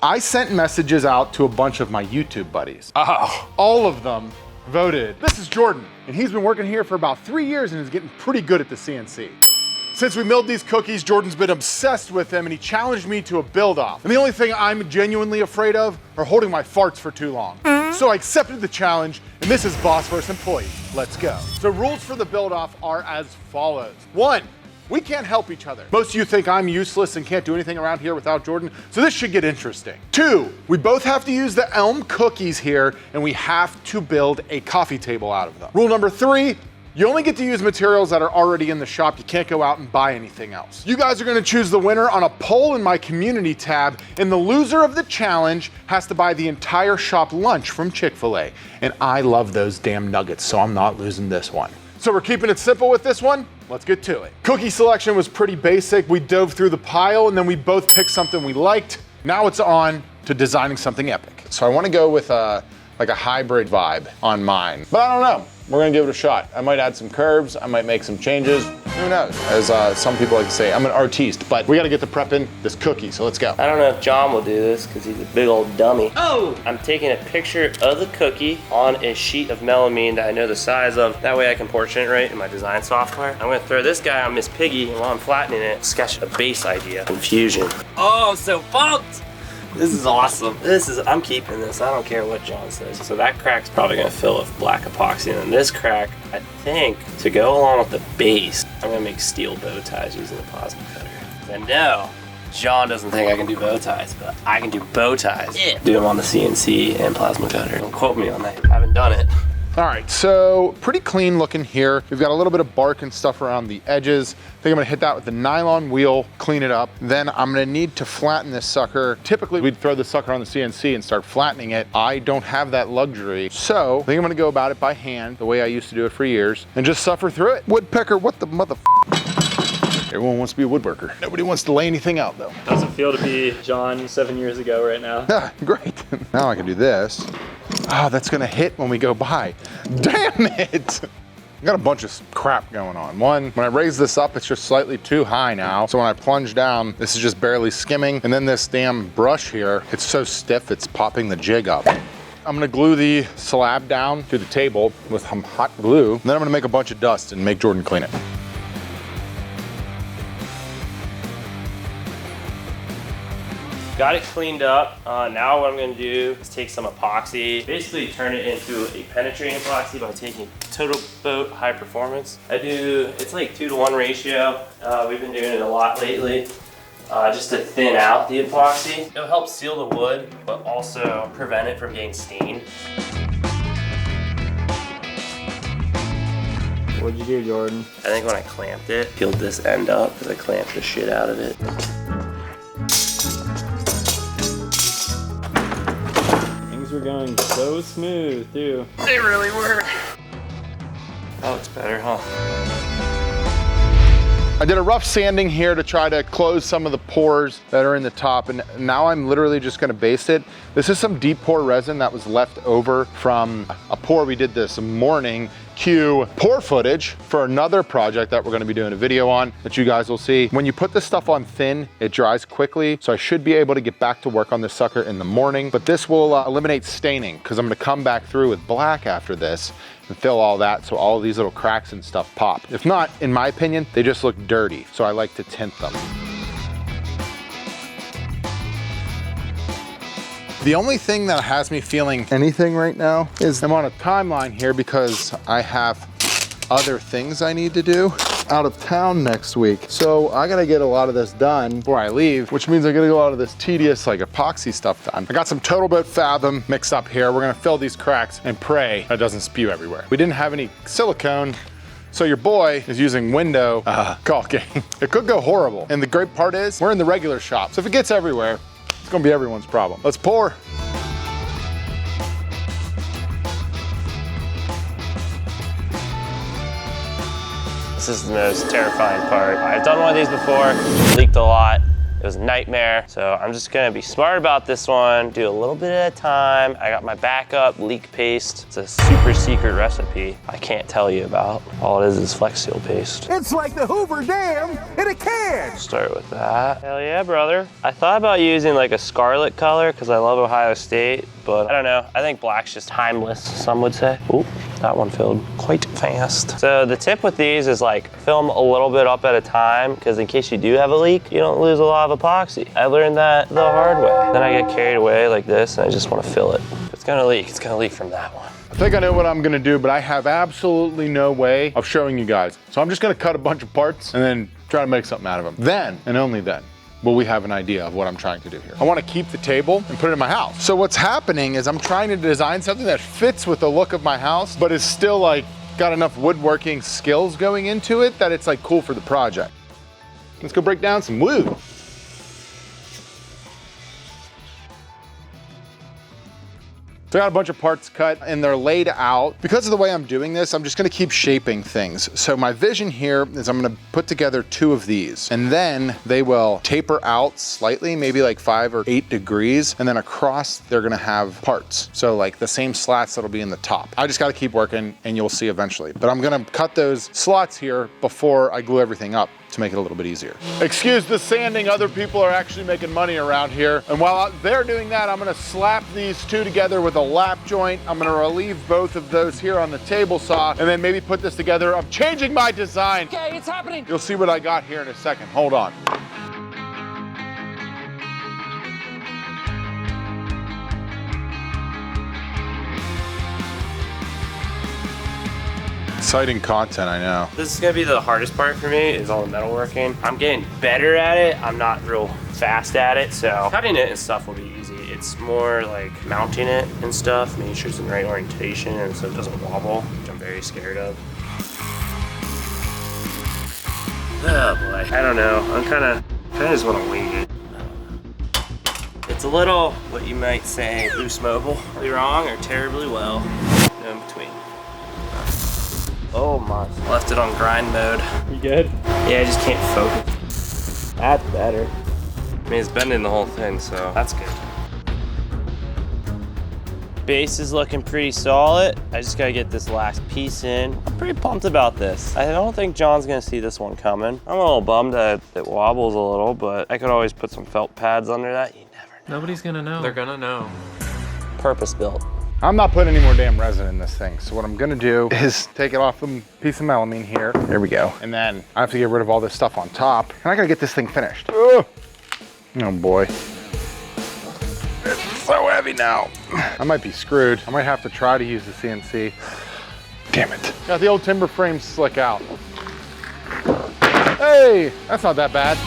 I sent messages out to a bunch of my YouTube buddies. Oh. All of them voted. This is Jordan, and he's been working here for about 3 years and is getting pretty good at the CNC. Since we milled these cookies, Jordan's been obsessed with them and he challenged me to a build-off. And the only thing I'm genuinely afraid of are holding my farts for too long. So I accepted the challenge, and this is boss versus employee. Let's go. So rules for the build-off are as follows. 1, we can't help each other. Most of you think I'm useless and can't do anything around here without Jordan, so this should get interesting. 2, we both have to use the Elm cookies here, and we have to build a coffee table out of them. Rule number 3, you only get to use materials that are already in the shop. You can't go out and buy anything else. You guys are gonna choose the winner on a poll in my community tab, and the loser of the challenge has to buy the entire shop lunch from Chick-fil-A. And I love those damn nuggets, so I'm not losing this one. So we're keeping it simple with this one. Let's get to it. Cookie selection was pretty basic. We dove through the pile and then we both picked something we liked. Now it's on to designing something epic. So I wanna go with like a hybrid vibe on mine, but I don't know. We're gonna give it a shot. I might add some curves, I might make some changes. Who knows? As some people like to say, I'm an artiste, but we gotta get to prepping this cookie, so let's go. I don't know if John will do this because he's a big old dummy. Oh! I'm taking a picture of the cookie on a sheet of melamine that I know the size of. That way I can portion it right in my design software. I'm gonna throw this guy on Miss Piggy, and while I'm flattening it, sketch a base idea. Infusion. Oh, I'm so pumped! This is awesome. I'm keeping this. I don't care what John says. So that crack's probably gonna fill with black epoxy. And then this crack, I think, to go along with the base, I'm gonna make steel bow ties using the plasma cutter. And no, John doesn't think I can do bow ties, but I can do bow ties. Yeah. Do them on the CNC and plasma cutter. Don't quote me on that. I haven't done it. All right, so pretty clean looking here. We've got a little bit of bark and stuff around the edges. I think I'm gonna hit that with the nylon wheel, clean it up. Then I'm gonna need to flatten this sucker. Typically we'd throw the sucker on the CNC and start flattening it. I don't have that luxury. So I think I'm gonna go about it by hand, the way I used to do it for years, and just suffer through it. Woodpecker, what the mother. Everyone wants to be a woodworker. Nobody wants to lay anything out though. How's it feel to be John 7 years ago right now? Ah, great. Now I can do this. Oh, that's gonna hit when we go by. Damn it! I got a bunch of crap going on. One, when I raise this up, it's just slightly too high now. So when I plunge down, this is just barely skimming. And then this damn brush here, it's so stiff, it's popping the jig up. I'm gonna glue the slab down to the table with some hot glue. And then I'm gonna make a bunch of dust and make Jordan clean it. Got it cleaned up. Now what I'm gonna do is take some epoxy, basically turn it into a penetrating epoxy by taking Total Boat High Performance. It's like 2-to-1 ratio. We've been doing it a lot lately, just to thin out the epoxy. It'll help seal the wood, but also prevent it from getting stained. What'd you do, Jordan? I think when I clamped it, peeled this end up because I clamped the shit out of it. We're going so smooth too. They really were. Oh, it's better, huh? I did a rough sanding here to try to close some of the pores that are in the top, and now I'm literally just gonna base it. This is some deep pore resin that was left over from a pour we did this morning. Cue pour footage for another project that we're gonna be doing a video on that you guys will see. When you put this stuff on thin, it dries quickly, so I should be able to get back to work on this sucker in the morning, but this will eliminate staining because I'm gonna come back through with black after this and fill all that so all of these little cracks and stuff pop. If not, in my opinion, they just look dirty, so I like to tint them. The only thing that has me feeling anything right now is I'm on a timeline here because I have other things I need to do. Out of town next week. So I gotta get a lot of this done before I leave, which means I gotta get a lot of this tedious like epoxy stuff done. I got some Total Boat Fathom mixed up here. We're gonna fill these cracks and pray that it doesn't spew everywhere. We didn't have any silicone, so your boy is using window caulking. It could go horrible. And the great part is we're in the regular shop. So if it gets everywhere, it's gonna be everyone's problem. Let's pour. This is the most terrifying part. I've done one of these before, leaked a lot. It was a nightmare. So I'm just gonna be smart about this one, do a little bit at a time. I got my backup leak paste. It's a super secret recipe I can't tell you about. All it is Flex Seal paste. It's like the Hoover Dam in a can. Start with that. Hell yeah, brother. I thought about using like a scarlet color because I love Ohio State, but I don't know. I think black's just timeless, some would say. Ooh, that one filled quite fast. So the tip with these is like film a little bit up at a time because in case you do have a leak, you don't lose a lot of epoxy. I learned that the hard way. Then I get carried away like this and I just want to fill it. If it's gonna leak, it's gonna leak from that one. I think I know what I'm gonna do, but I have absolutely no way of showing you guys. So I'm just gonna cut a bunch of parts and then try to make something out of them. Then, and only then, will we have an idea of what I'm trying to do here. I wanna keep the table and put it in my house. So what's happening is I'm trying to design something that fits with the look of my house, but is still like, got enough woodworking skills going into it that it's like cool for the project. Let's go break down some wood. So I got a bunch of parts cut and they're laid out. Because of the way I'm doing this, I'm just gonna keep shaping things. So my vision here is I'm gonna put together 2 of these and then they will taper out slightly, maybe like 5 or 8 degrees. And then across, they're gonna have parts. So like the same slats that'll be in the top. I just gotta keep working and you'll see eventually. But I'm gonna cut those slots here before I glue everything up to make it a little bit easier. Excuse the sanding, other people are actually making money around here. And while they're doing that, I'm gonna slap these 2 together with a lap joint. I'm gonna relieve both of those here on the table saw and then maybe put this together. I'm changing my design. Okay, it's happening. You'll see what I got here in a second. Hold on. Exciting content, I know. This is gonna be the hardest part for me is all the metalworking. I'm getting better at it. I'm not real fast at it, so cutting it and stuff will be easy. It's more like mounting it and stuff, making sure it's in the right orientation and so it doesn't wobble, which I'm very scared of. Oh boy, I don't know. I kinda just wanna wing it. It's a little, what you might say, loose mobile. Really wrong or terribly well. No in between. Oh my, left it on grind mode. You good? Yeah, I just can't focus. That's better. I mean, it's bending the whole thing, so that's good. Base is looking pretty solid. I just gotta get this last piece in. I'm pretty pumped about this. I don't think John's gonna see this one coming. I'm a little bummed that it wobbles a little, but I could always put some felt pads under that. You never know. Nobody's gonna know. They're gonna know. Purpose built. I'm not putting any more damn resin in this thing. So what I'm gonna do is take it off the piece of melamine here. There we go. And then I have to get rid of all this stuff on top. And I gotta get this thing finished. Oh boy. It's so heavy now. I might be screwed. I might have to try to use the CNC. Damn it. Got the old timber frame slick out. Hey, that's not that bad.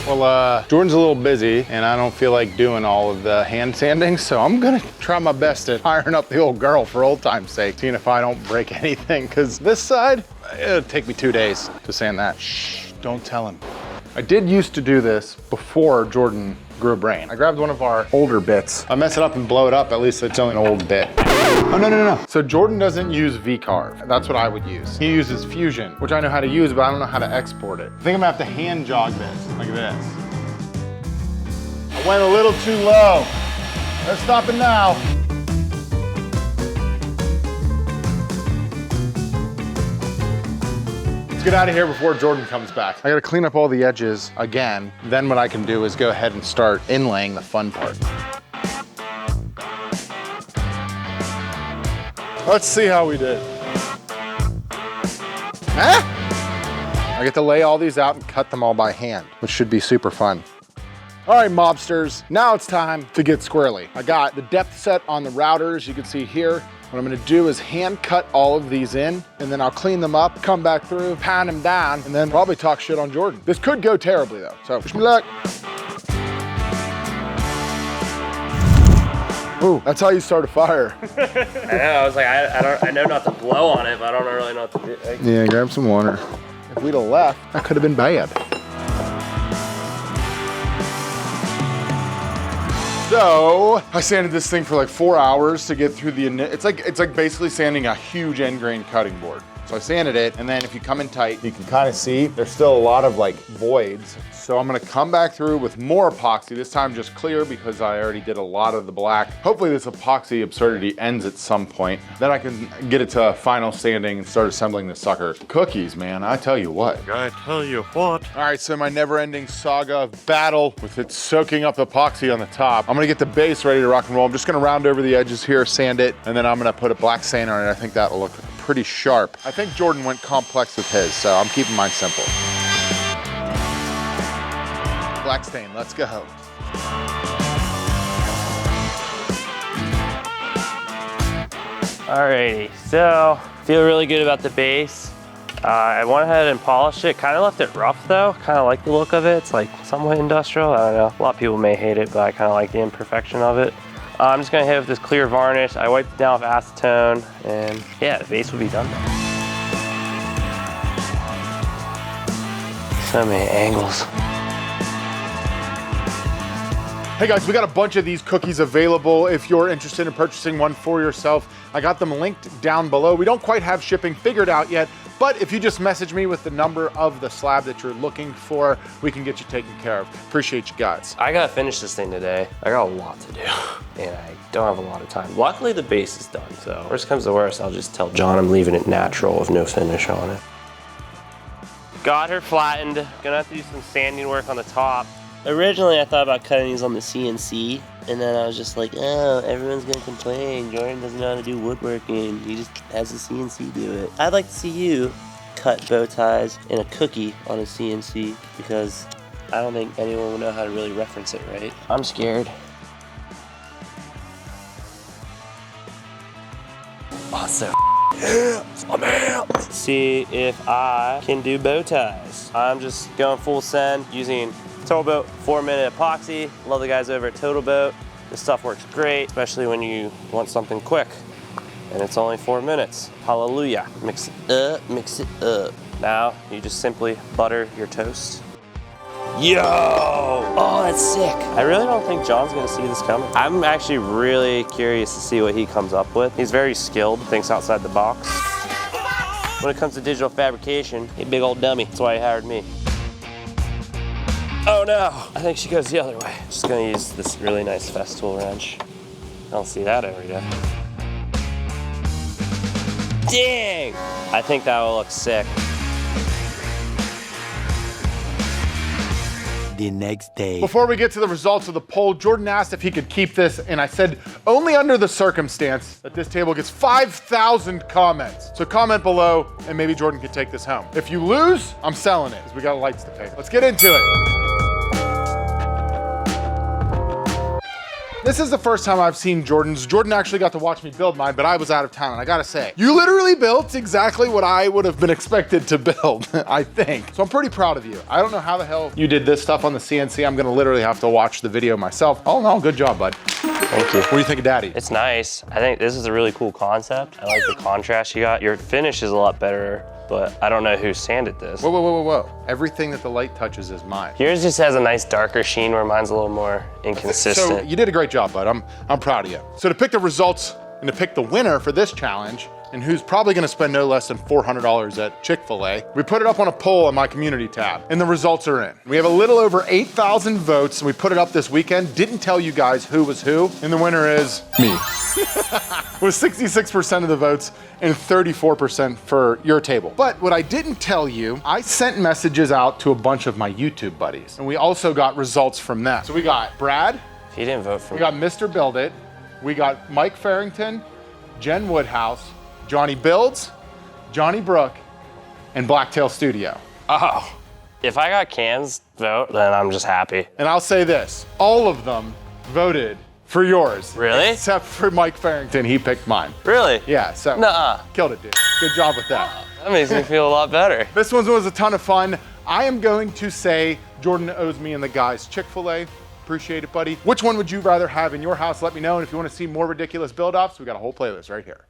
Well, Jordan's a little busy and I don't feel like doing all of the hand sanding, so I'm gonna try my best at firing up the old girl for old time's sake, seeing if I don't break anything, because this side, it'll take me 2 days to sand that. Shh, don't tell him. I did used to do this before Jordan grew a brain. I grabbed one of our older bits. I mess it up and blow it up, at least it's only an old bit. Oh, no. So Jordan doesn't use V-carve. That's what I would use. He uses Fusion, which I know how to use, but I don't know how to export it. I think I'm gonna have to hand jog this, like this. I went a little too low. Let's stop it now. Let's get out of here before Jordan comes back. I gotta clean up all the edges again. Then what I can do is go ahead and start inlaying the fun part. Let's see how we did. Huh? I get to lay all these out and cut them all by hand, which should be super fun. All right, mobsters, now it's time to get squirrely. I got the depth set on the routers, you can see here. What I'm gonna do is hand cut all of these in, and then I'll clean them up, come back through, pound them down, and then probably talk shit on Jordan. This could go terribly though, so wish me luck. Ooh, that's how you start a fire. I know, I was like, I know not to blow on it, but I don't really know what to do. Yeah, grab some water. If we'd have left, that could have been bad. So, I sanded this thing for like 4 hours to get through the, it's like basically sanding a huge end grain cutting board. So I sanded it, and then if you come in tight, you can kind of see there's still a lot of like voids. So I'm gonna come back through with more epoxy, this time just clear because I already did a lot of the black. Hopefully this epoxy absurdity ends at some point. Then I can get it to final sanding and start assembling the sucker. Cookies, man, I tell you what. I tell you what. All right, so my never-ending saga of battle with it soaking up the epoxy on the top. I'm gonna get the base ready to rock and roll. I'm just gonna round over the edges here, sand it, and then I'm gonna put a black stain on it. I think that'll look pretty sharp. I think Jordan went complex with his, so I'm keeping mine simple. Black stain, let's go. Alrighty, so feel really good about the base. I went ahead and polished it. Kind of left it rough though. Kind of like the look of it. It's like somewhat industrial. I don't know. A lot of people may hate it, but I kind of like the imperfection of it. I'm just gonna hit it with this clear varnish. I wiped it down with acetone, and yeah, the base will be done now. So many angles. Hey guys, we got a bunch of these cookies available if you're interested in purchasing one for yourself. I got them linked down below. We don't quite have shipping figured out yet, but if you just message me with the number of the slab that you're looking for, we can get you taken care of. Appreciate you guys. I gotta finish this thing today. I got a lot to do, and I don't have a lot of time. Luckily, the base is done, so worst comes to worst, I'll just tell John I'm leaving it natural with no finish on it. Got her flattened. Gonna have to do some sanding work on the top. Originally, I thought about cutting these on the CNC, and then I was just like, oh, everyone's gonna complain. Jordan doesn't know how to do woodworking. He just has the CNC do it. I'd like to see you cut bow ties in a cookie on a CNC, because I don't think anyone will know how to really reference it, right? I'm scared. Awesome. Yeah, I'm out. See if I can do bow ties. I'm just going full send using Total Boat 4-minute epoxy. Love the guys over at Total Boat. This stuff works great, especially when you want something quick. And it's only 4 minutes. Hallelujah. Mix it up, mix it up. Now you just simply butter your toast. Yo! Oh, that's sick. I really don't think John's gonna see this coming. I'm actually really curious to see what he comes up with. He's very skilled, thinks outside the box. When it comes to digital fabrication, he's a big old dummy. That's why he hired me. Oh no, I think she goes the other way. Just gonna use this really nice Festool wrench. I don't see that every day. Dang! I think that will look sick. The next day. Before we get to the results of the poll, Jordan asked if he could keep this, and I said only under the circumstance that this table gets 5,000 comments. So comment below, and maybe Jordan could take this home. If you lose, I'm selling it, because we got lights to pay. Let's get into it. This is the first time I've seen Jordan's. Jordan actually got to watch me build mine, but I was out of town, and I gotta say, you literally built exactly what I would have been expected to build, I think. So I'm pretty proud of you. I don't know how the hell you did this stuff on the CNC. I'm gonna literally have to watch the video myself. All in all, good job, bud. Thank you. What do you think of Daddy? It's nice. I think this is a really cool concept. I like the contrast you got. Your finish is a lot better, but I don't know who sanded this. Whoa, whoa, whoa, whoa, whoa. Everything that the light touches is mine. Yours just has a nice darker sheen where mine's a little more inconsistent. So you did a great job, bud. I'm proud of you. So to pick the results and to pick the winner for this challenge, and who's probably gonna spend no less than $400 at Chick-fil-A, we put it up on a poll on my community tab, and the results are in. We have a little over 8,000 votes, and we put it up this weekend. Didn't tell you guys who was who, and the winner is me. With 66% of the votes and 34% for your table. But what I didn't tell you, I sent messages out to a bunch of my YouTube buddies, and we also got results from them. So we got Brad. He didn't vote for me. We got Mr. Build It. We got Mike Farrington, Jen Woodhouse, Johnny Builds, Johnny Brook, and Blacktail Studio. Oh, if I got Cam's vote, then I'm just happy. And I'll say this, all of them voted for yours. Really? Except for Mike Farrington, he picked mine. Really? Yeah, so Nuh-uh. Killed it, dude. Good job with that. That makes me feel a lot better. This one was a ton of fun. I am going to say Jordan owes me and the guys Chick-fil-A. Appreciate it, buddy. Which one would you rather have in your house? Let me know. And if you want to see more ridiculous build-offs, we got a whole playlist right here.